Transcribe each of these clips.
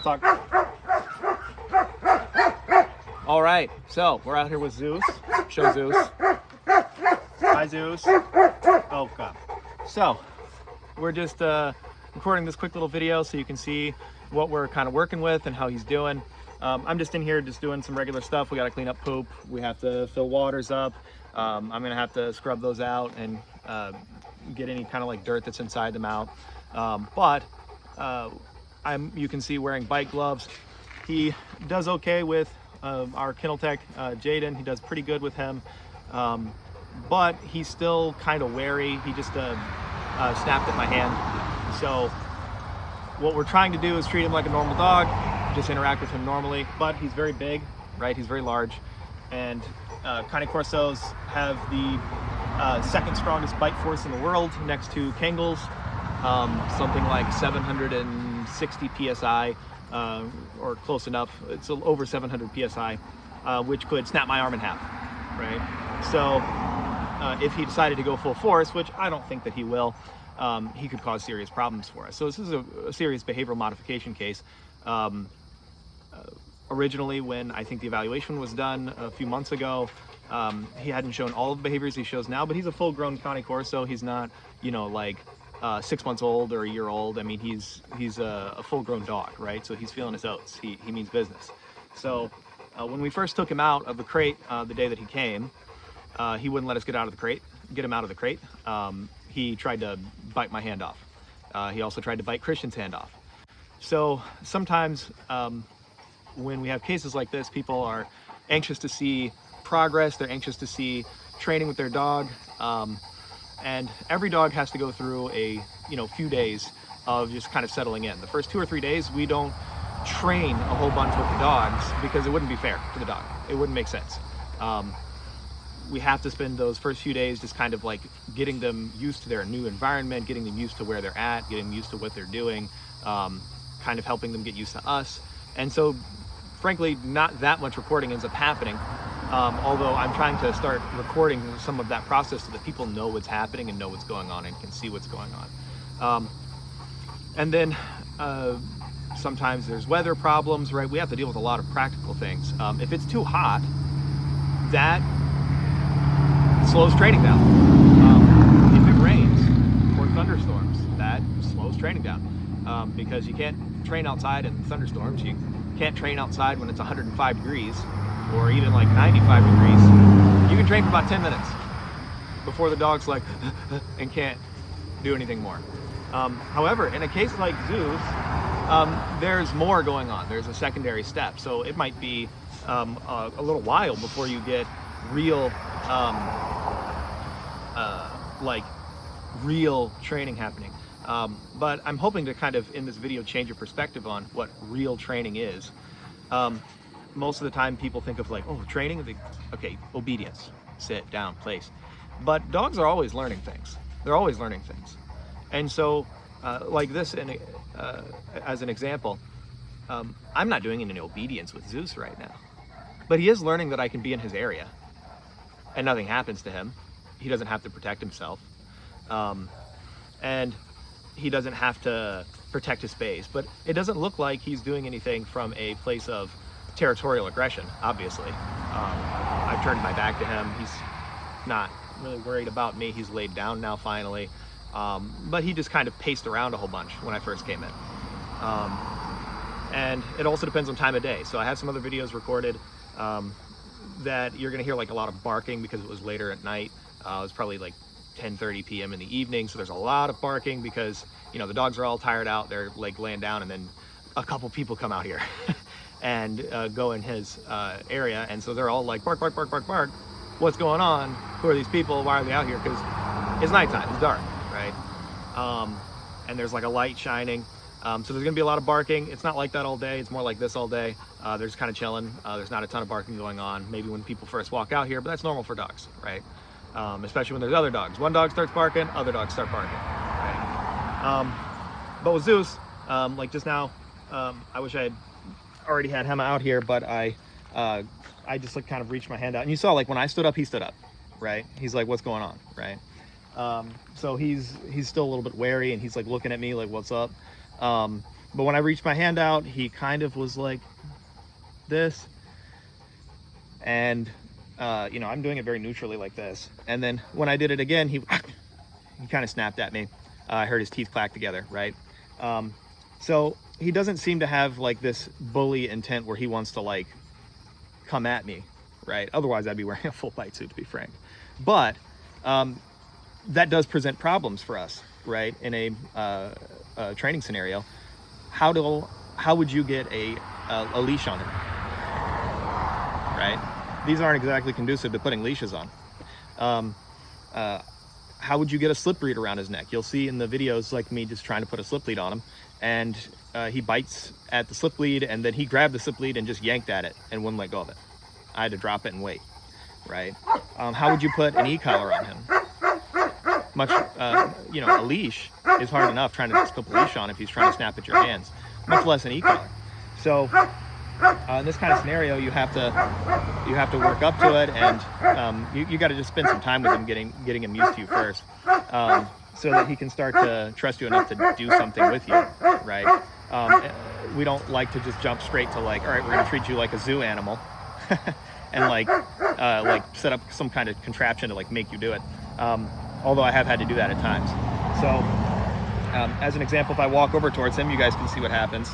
Talk. All right, so we're out here with Zeus. Show Zeus. Hi, Zeus. Oh, God. So we're just recording this quick little video so you can see what we're kind of working with and how he's doing. I'm just in here just doing some regular stuff. We got to clean up poop. We have to fill waters up. I'm going to have to scrub those out and get any kind of like dirt that's inside them out. I'm, you can see, wearing bike gloves. He does okay with our kennel tech, Jaden. He does pretty good with him, but he's still kind of wary. He just snapped at my hand. So what we're trying to do is treat him like a normal dog, just interact with him normally, but he's very big, right? He's very large, and Cane Corsos have the second strongest bite force in the world, next to Kangles, something like 760 psi, or close enough. It's over 700 psi, which could snap my arm in half, right? So if he decided to go full force, which I don't think that he will, he could cause serious problems for us. So this is a serious behavioral modification case. Originally, when I think the evaluation was done a few months ago, he hadn't shown all of the behaviors he shows now, but he's a full-grown Cane Corso. He's not, you know, like 6 months old or a year old. I mean, he's a full-grown dog, right? So he's feeling his oats. He means business. So when we first took him out of the crate the day that he came, he wouldn't let us get him out of the crate. He tried to bite my hand off. He also tried to bite Christian's hand off. So sometimes when we have cases like this, people are anxious to see progress. They're anxious to see training with their dog. And every dog has to go through a few days of just kind of settling in. The first 2 or 3 days, we don't train a whole bunch with the dogs because it wouldn't be fair to the dog. It wouldn't make sense. We have to spend those first few days just kind of like getting them used to their new environment, getting them used to where they're at, getting them used to what they're doing, kind of helping them get used to us. And so, frankly, not that much recording ends up happening. Although I'm trying to start recording some of that process so that people know what's happening and know what's going on and can see what's going on. And then sometimes there's weather problems, right? We have to deal with a lot of practical things. If it's too hot, that slows training down. If it rains or thunderstorms, that slows training down. Because you can't train outside in thunderstorms. You can't train outside when it's 105 degrees or even like 95 degrees. You can train for about 10 minutes before the dog's like and can't do anything more. However, in a case like Zeus, there's more going on. There's a secondary step. So it might be a little while before you get real real training happening. But I'm hoping to kind of in this video change your perspective on what real training is. Most of the time people think of like, oh, training, okay, obedience, sit down, place. But dogs are always learning things. They're always learning things. And so like this, as an example, I'm not doing any obedience with Zeus right now, but he is learning that I can be in his area and nothing happens to him. He doesn't have to protect himself. And he doesn't have to protect his space, but it doesn't look like he's doing anything from a place of territorial aggression, obviously. I've turned my back to him. He's not really worried about me. He's laid down now finally. But he just kind of paced around a whole bunch when I first came in. And it also depends on time of day. So I have some other videos recorded that you're gonna hear like a lot of barking because it was later at night. It was probably like 10:30 p.m. in the evening, so there's a lot of barking because the dogs are all tired out. They're like laying down, and then a couple people come out here and go in his area, and so they're all like bark, bark, bark, bark, bark. What's going on? Who are these people? Why are they out here? Because it's nighttime, it's dark, right? And there's like a light shining, so there's gonna be a lot of barking. It's not like that all day. It's more like this all day. They're just kind of chilling. There's not a ton of barking going on. Maybe when people first walk out here, but that's normal for dogs, right? Especially when there's other dogs. One dog starts barking, other dogs start barking, right? But with Zeus, like just now, I wish I had already had him out here, but I just like kind of reached my hand out, and you saw like when I stood up, he stood up, right? He's like, what's going on, right? So he's still a little bit wary, and he's like looking at me like, what's up? But when I reached my hand out, he kind of was like this. And, you know, I'm doing it very neutrally like this. And then when I did it again, he kind of snapped at me. I heard his teeth clack together, right? So he doesn't seem to have like this bully intent where he wants to like come at me, right? Otherwise I'd be wearing a full bite suit, to be frank. But that does present problems for us, right? In a training scenario. How would you get a leash on him, right? These aren't exactly conducive to putting leashes on. How would you get a slip lead around his neck? You'll see in the videos like me just trying to put a slip lead on him, and he bites at the slip lead, and then he grabbed the slip lead and just yanked at it and wouldn't let go of it. I had to drop it and wait, right? How would you put an e-collar on him? You know, a leash is hard enough trying to just put a leash on if he's trying to snap at your hands, much less an e-collar. So in this kind of scenario, you have to work up to it, and you got to just spend some time with him, getting him used to you first, so that he can start to trust you enough to do something with you, right? We don't like to just jump straight to like, all right, we're going to treat you like a zoo animal, and like set up some kind of contraption to like make you do it. Although I have had to do that at times. So as an example, if I walk over towards him, you guys can see what happens.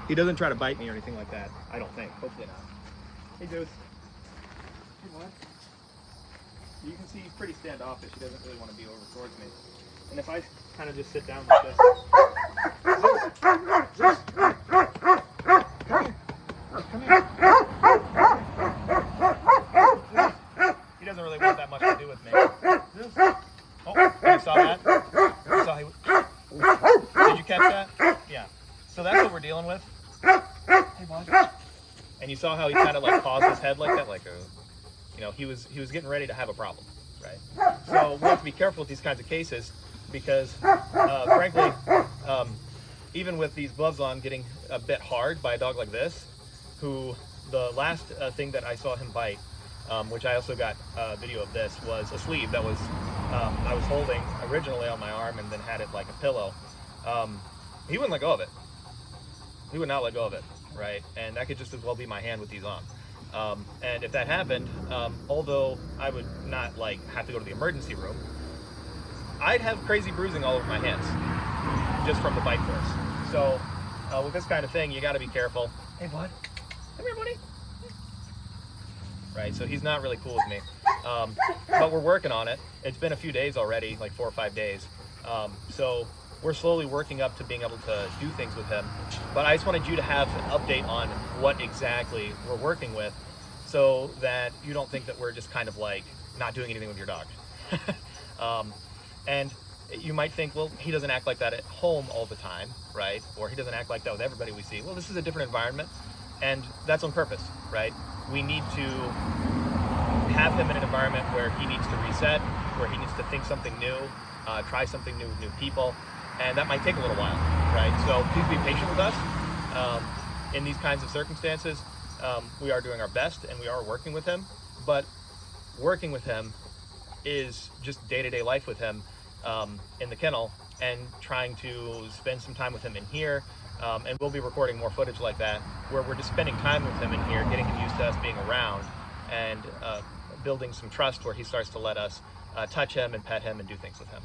He doesn't try to bite me or anything like that, I don't think. Hopefully not. Hey, Zeus. Hey, what? You can see he's pretty standoffish. He doesn't really want to be over towards me. And if I kind of just sit down like this. Zeus! Come here. Come here. He doesn't really want that much to do with me. Oh, you saw that? You saw did you catch that? Yeah. So that's what we're dealing with. Hey, bud. And you saw how he kind of like paused his head like that, like you know, he was getting ready to have a problem, right? So we have to be careful with these kinds of cases because, frankly, even with these gloves on, getting a bit hard by a dog like this, who the last thing that I saw him bite, which I also got a video of this, was a sleeve that was I was holding originally on my arm and then had it like a pillow. He wouldn't let go of it. He would not let go of it, right? And that could just as well be my hand with these on. And if that happened, although I would not like have to go to the emergency room, I'd have crazy bruising all over my hands just from the bite force. So with this kind of thing, you got to be careful. Hey, bud, come here, buddy. Right, so he's not really cool with me, but we're working on it. It's been a few days already, like 4 or 5 days. So we're slowly working up to being able to do things with him. But I just wanted you to have an update on what exactly we're working with, so that you don't think that we're just kind of like not doing anything with your dog. And you might think, well, he doesn't act like that at home all the time, right? Or he doesn't act like that with everybody we see. Well, this is a different environment, and that's on purpose, right? We need to have him in an environment where he needs to reset, where he needs to think something new, try something new with new people, and that might take a little while, right? So please be patient with us. In these kinds of circumstances, we are doing our best and we are working with him, but working with him is just day-to-day life with him in the kennel, and trying to spend some time with him in here. And we'll be recording more footage like that, where we're just spending time with him in here, getting him used to us being around, and building some trust where he starts to let us touch him and pet him and do things with him.